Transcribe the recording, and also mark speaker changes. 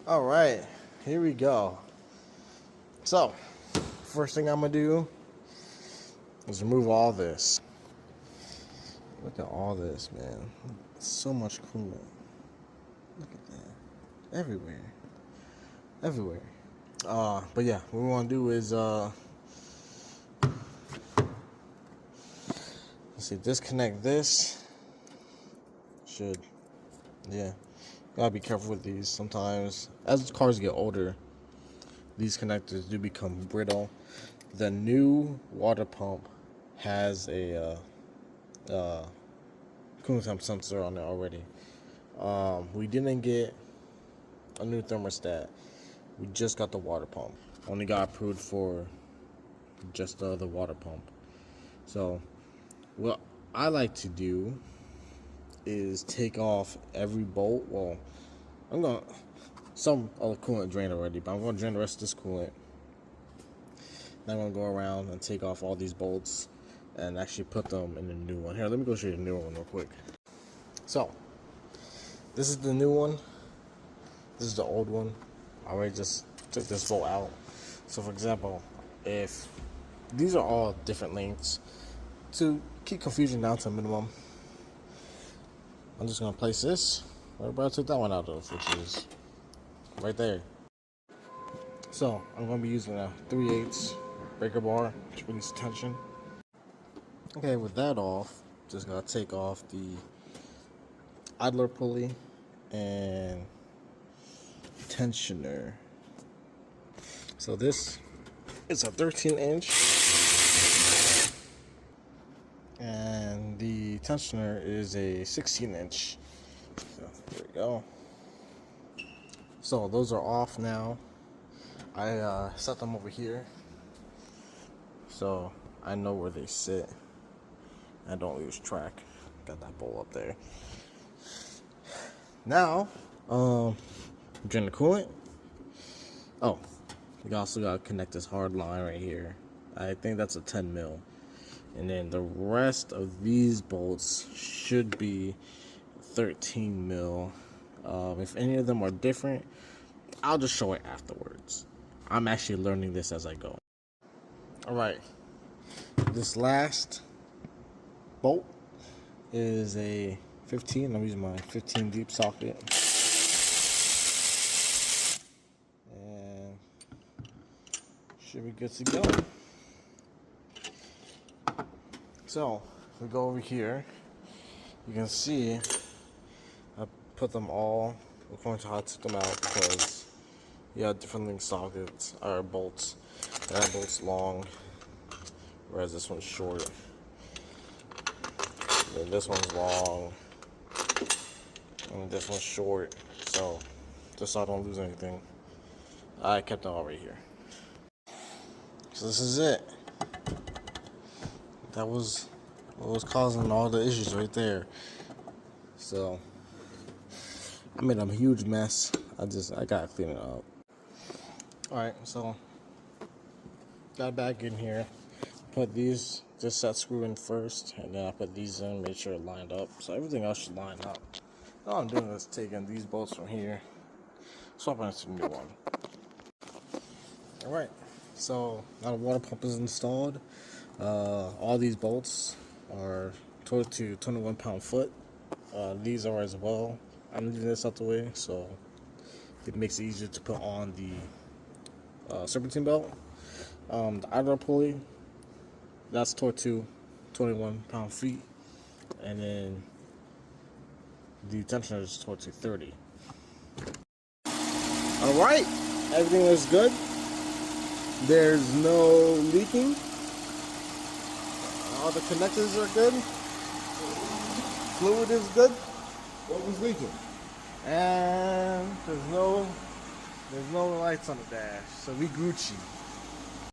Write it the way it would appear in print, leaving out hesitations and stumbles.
Speaker 1: All right, here we go. So, first thing I'm gonna do is remove all this. Look at all this, man. So much coolant. Look at that. Everywhere. But yeah, what we want to do is let's see, disconnect this. Yeah. Gotta be careful with these. Sometimes, as cars get older, these connectors do become brittle. The new water pump has a coolant temp sensor on it already. We didn't get a new thermostat. We just got the water pump. Only got approved for just the water pump. So, what I like to do is take off every bolt. Well, some of the coolant drained already, but I'm gonna drain the rest of this coolant. Then I'm gonna go around and take off all these bolts and actually put them in the new one. Here, let me go show you the new one real quick. So, this is the new one. This is the old one. I already just took this bolt out. So, for example, if these are all different lengths, to keep confusion down to a minimum, I'm just gonna place this right where I took that one out of, which is right there. So I'm gonna be using a 3/8 breaker bar to release tension. Okay, with that off, just gotta take off the idler pulley and tensioner. So this is a 13-inch, and the tensioner is a 16-inch. So there we go. So those are off now. I set them over here so I know where they sit. I don't lose track. Got that bowl up there. Now, drain the coolant. Oh, we also gotta connect this hard line right here. I think that's a 10 mil. And then the rest of these bolts should be 13 mil. If any of them are different, I'll just show it afterwards. I'm actually learning this as I go. Alright, this last bolt is a 15. I'm using my 15 deep socket. And should be good to go. So, if we go over here, you can see I put them all according to how I took them out, because you have different length sockets or bolts. That bolt's long, whereas this one's short. And then this one's long, and this one's short. So, just so I don't lose anything, I kept them all right here. So this is it. That was what was causing all the issues right there. So I made a huge mess. I gotta clean it up. Alright, so got back in here. Put these, just set screw in first, and then I put these in, made sure it lined up. So everything else should line up. All I'm doing is taking these bolts from here, swapping it to the new one. Alright, so now the water pump is installed. All these bolts are 12 to 21 pound-foot. These are as well. I'm leaving this out the way so it makes it easier to put on the serpentine belt. The idler pulley, that's torque to 21 pound-feet, and then the tensioner is torque to 30. Alright, everything looks good. There's no leaking. All the connectors are good. Fluid is good.
Speaker 2: What was leaking?
Speaker 1: And there's no lights on the dash, so we Gucci.